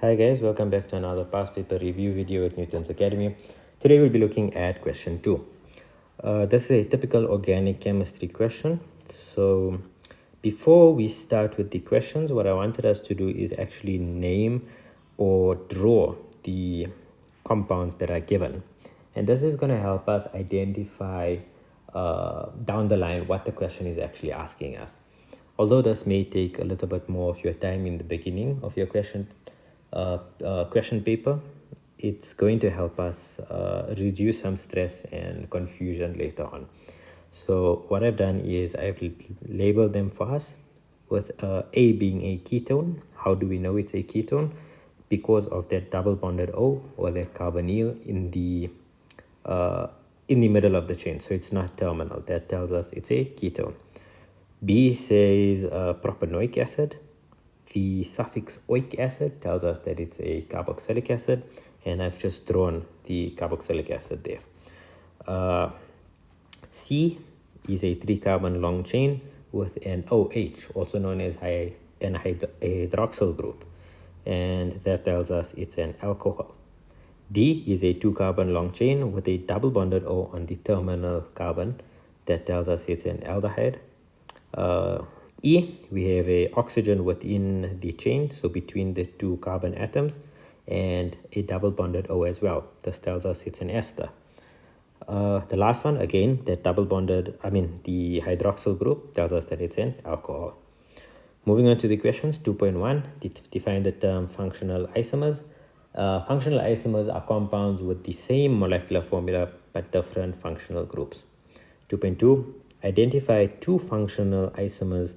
Hi guys, welcome back to another past paper review video at Newton's Academy. Today we'll be looking at question 2. This is a typical organic chemistry question. So before we start with the questions, what I wanted us to do is actually name or draw the compounds that are given. And this is going to help us identify down the line what the question is actually asking us. Although this may take a little bit more of your time in the beginning of your question paper, it's going to help us reduce some stress and confusion later on. So what I've done is I've labeled them for us with A being a ketone. How do we know it's a ketone? Because of that double bonded O or that carbonyl in the middle of the chain. So it's not terminal. That tells us it's a ketone. B says propanoic acid. The suffix oic acid tells us that it's a carboxylic acid, and I've just drawn the carboxylic acid there. C is a 3-carbon long chain with an OH, also known as an hydroxyl group, and that tells us it's an alcohol. D is a 2-carbon long chain with a double bonded O on the terminal carbon. That tells us it's an aldehyde. E, we have a oxygen within the chain, so between the 2 carbon atoms, and a double bonded O as well. This tells us it's an ester. The last one, again, that the hydroxyl group tells us that it's an alcohol. Moving on to the questions, 2.1, define the term functional isomers. Functional isomers are compounds with the same molecular formula but different functional groups. 2.2, identify 2 functional isomers.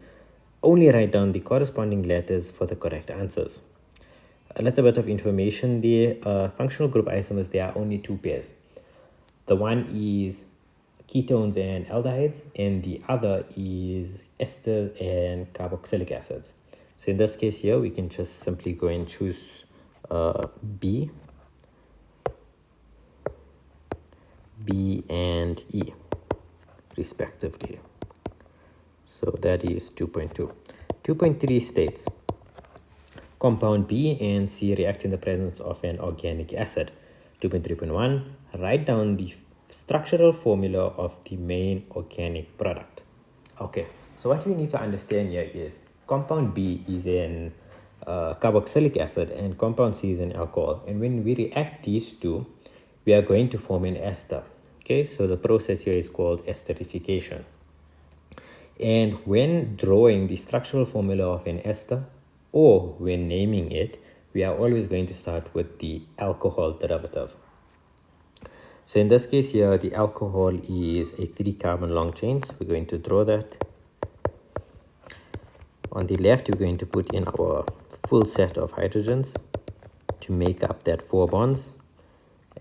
Only write down the corresponding letters for the correct answers. A little bit of information there. Functional group isomers, there are only 2 pairs. The one is ketones and aldehydes, and the other is esters and carboxylic acids. So in this case here, we can just simply go and choose B and E respectively. So that is 2.2. 2.3 states compound B and C react in the presence of an organic acid. 2.3.1, write down the structural formula of the main organic product. Okay, so what we need to understand here is compound B is an carboxylic acid and compound C is an alcohol. And when we react these two, we are going to form an ester. Okay, so the process here is called esterification. And when drawing the structural formula of an ester or when naming it, we are always going to start with the alcohol derivative. So in this case here, the alcohol is a 3-carbon long chain. So we're going to draw that. On the left, we're going to put in our full set of hydrogens to make up that 4 bonds.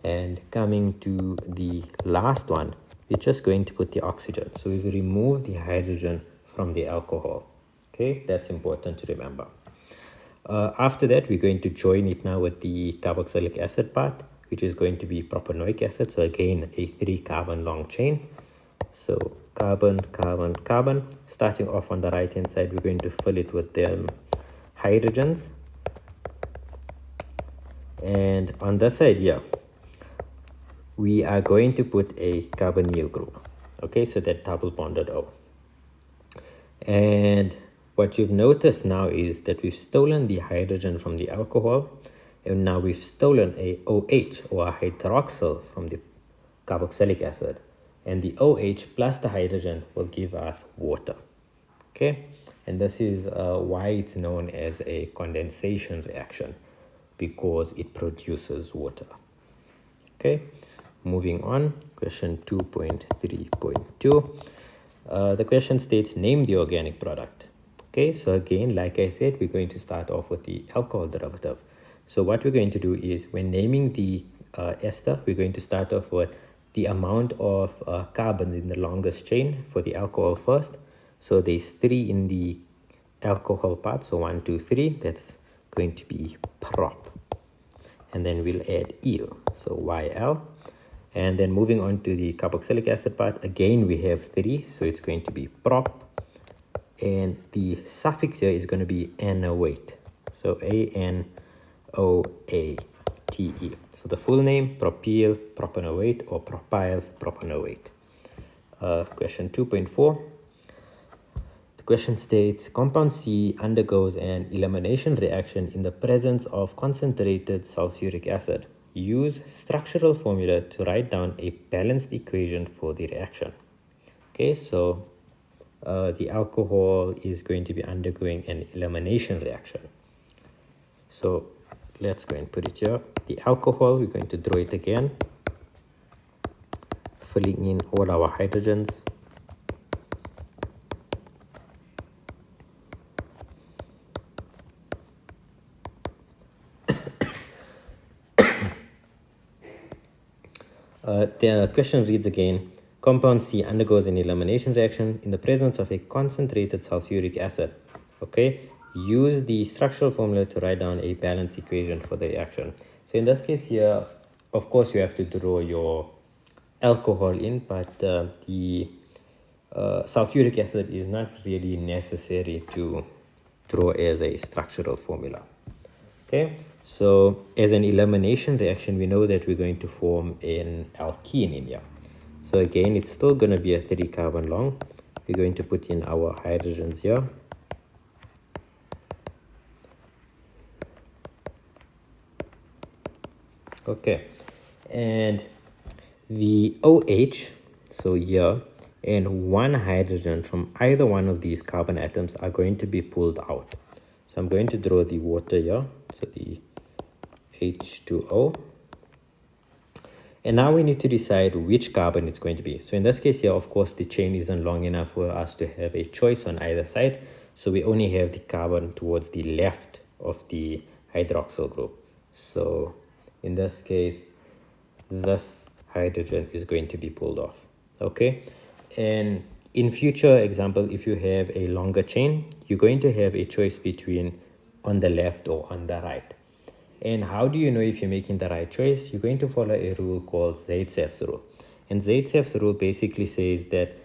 And coming to the last one, we're just going to put the oxygen. So we've removed the hydrogen from the alcohol. Okay, that's important to remember. After that, we're going to join it now with the carboxylic acid part, which is going to be propanoic acid. So again, a 3-carbon long chain. So carbon, carbon, carbon. Starting off on the right hand side, we're going to fill it with the hydrogens. And on this side here, we are going to put a carbonyl group. Okay, so that double bonded O. And what you've noticed now is that we've stolen the hydrogen from the alcohol, and now we've stolen a OH or a hydroxyl from the carboxylic acid. And the OH plus the hydrogen will give us water. Okay, and this is why it's known as a condensation reaction, because it produces water. Okay. Moving on, question 2.3.2. The question states, name the organic product. Okay, so again, like I said, we're going to start off with the alcohol derivative. So what we're going to do is, when naming the ester, we're going to start off with the amount of carbon in the longest chain for the alcohol first. So there's 3 in the alcohol part, so 1, 2, 3. That's going to be prop. And then we'll add eel, so YL. And then moving on to the carboxylic acid part, again we have 3, so it's going to be prop. And the suffix here is going to be anoate. So AN So the full name, propyl propanoate or propyl propanoate. Question 2.4. The question states, compound C undergoes an elimination reaction in the presence of concentrated sulfuric acid. Use structural formula to write down a balanced equation for the reaction. Okay, so the alcohol is going to be undergoing an elimination reaction. So let's go and put it here. The alcohol, we're going to draw it again, filling in all our hydrogens. The question reads again, compound C undergoes an elimination reaction in the presence of a concentrated sulfuric acid. Okay, use the structural formula to write down a balanced equation for the reaction. So in this case here, of course, you have to draw your alcohol in, but the sulfuric acid is not really necessary to draw as a structural formula. Okay, so as an elimination reaction, we know that we're going to form an alkene in here. So again, it's still going to be a 3 carbon long. We're going to put in our hydrogens here. Okay, and the OH, so here, and one hydrogen from either one of these carbon atoms are going to be pulled out. So I'm going to draw the water here, so the H2O. And now we need to decide which carbon it's going to be. So in this case here, of course, the chain isn't long enough for us to have a choice on either side. So we only have the carbon towards the left of the hydroxyl group. So in this case, this hydrogen is going to be pulled off. Okay, and in future example, if you have a longer chain, you're going to have a choice between on the left or on the right. And how do you know if you're making the right choice? You're going to follow a rule called Zaitsev's rule. And Zaitsev's rule basically says that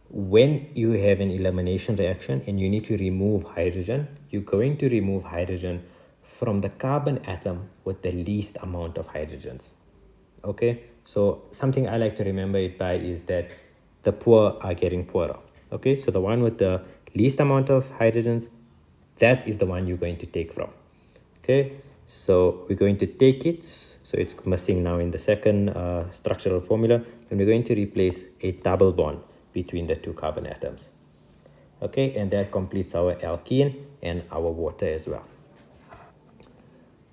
when you have an elimination reaction and you need to remove hydrogen, you're going to remove hydrogen from the carbon atom with the least amount of hydrogens. Okay, so something I like to remember it by is that the poor are getting poorer. Okay, so the one with the least amount of hydrogens, that is the one you're going to take from. Okay, so we're going to take it, so it's missing now in the second structural formula, and we're going to replace a double bond between the two carbon atoms. Okay, and that completes our alkene and our water as well.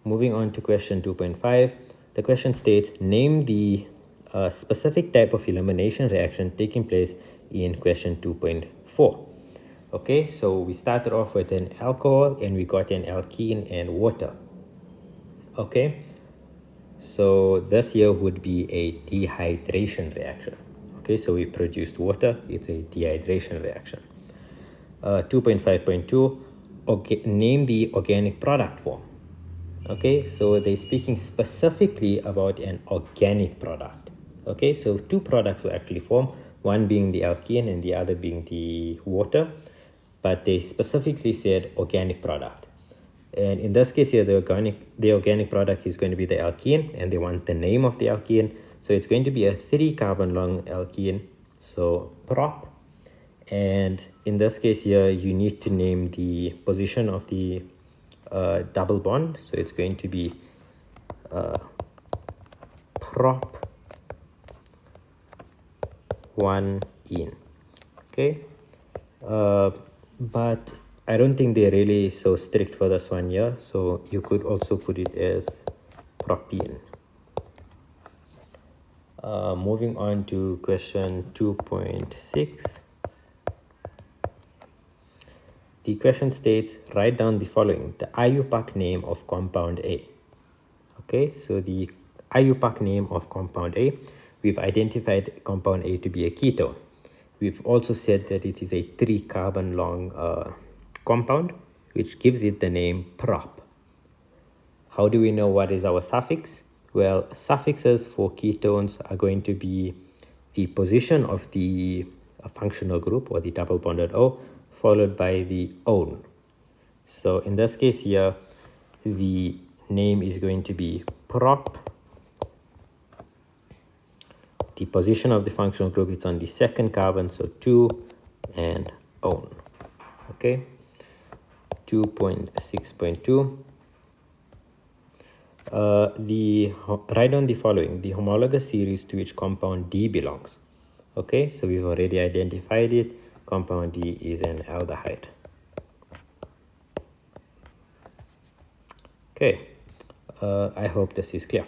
Moving on to question 2.5. The question states, name the specific type of elimination reaction taking place in question 2.4. Okay, so we started off with an alcohol and we got an alkene and water. Okay, so this here would be a dehydration reaction. Okay, so we produced water, it's a dehydration reaction. 2.5.2, name the organic product form. Okay, so they're speaking specifically about an organic product. Okay, so two products will actually form, one being the alkene and the other being the water, but they specifically said organic product. And in this case here, the organic product is going to be the alkene, and they want the name of the alkene. So it's going to be a 3 carbon long alkene, so prop. And in this case here, you need to name the position of the double bond, so it's going to be prop 1 in. Okay, but I don't think they're really so strict for this one here, so you could also put it as propene. Moving on to question 2.6. The question states, write down the following, the IUPAC name of compound A. Okay, so the IUPAC name of compound A, we've identified compound A to be a ketone. We've also said that it is a 3 carbon long compound, which gives it the name prop. How do we know what is our suffix? Well, suffixes for ketones are going to be the position of the functional group or the double bonded O, followed by the own. So in this case here, the name is going to be prop. The position of the functional group is on the second carbon, so 2 and own. Okay, 2.6.2. Write down the following: the homologous series to which compound D belongs. Okay, so we've already identified it. Compound D is an aldehyde. Okay, I hope this is clear.